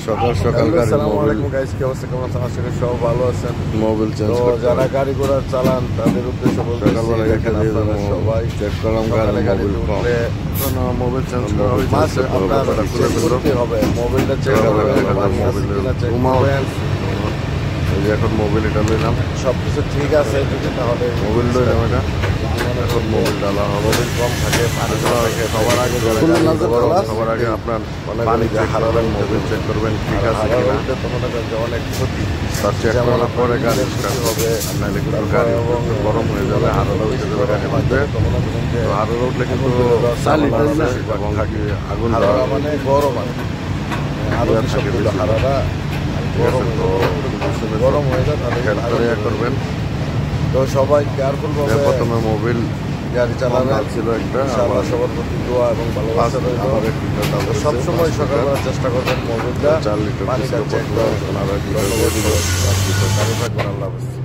সকাল সকাল আসসালামু আলাইকুম গাইস, কি অবস্থা, কেমন আছেন? আশা করি সবাই ভালো আছেন। মোবাইল চেঞ্জ তো করতে যারা গাড়ি ঘোড়া চালান তাদের উদ্দেশ্যে বলতেছি, সকালবেলা দেখেন আপনারা সবাই চেক করলাম সকালে গাড়িতে উঠলে মোবাইল চেঞ্জ করা হয়েছে। আপনার চেক করতে হবে, মোবাইলটা চেক করবেন, এখন মোবাইল এটা লইলাম, সবকিছু ঠিক আছে যদি তাহলে মোবাইল লইলাম। এটা এখন মোবাইল ডালা হবে, মোবাইল কম থাকে, পানি কম থাকে। সবার আগে সবার আগে আপনার পানি চেক করবেন, মোবাইল চেক করবেন ঠিক আছে কিনা। অনেক ক্ষতি, তার চেক করার পরে গাড়ি স্টার্ট হবে, নাহলে কিন্তু গাড়ি গরম হয়ে যাবে, হারাটা উঠে যাবে গাড়ির মধ্যে। তো হারাটা উঠলে কিন্তু এবং আগুন মানে গরম আর আরো থাকে, হারাটা গরম হয়ে যায়, তাহলে করবেন। তো সবাই কেয়ারফুল ভাবে প্রথমে মোবাইল গাড়ি চালানো ছিল একটা, সবার প্রতি দোয়া এবং ভালোবাসা রইল। সবসময় সকালবেলা চেষ্টা করবেন মোবাইলটা 4 লিটার পানিটা চেক করার জন্য। আল্লাহ হাফেজ।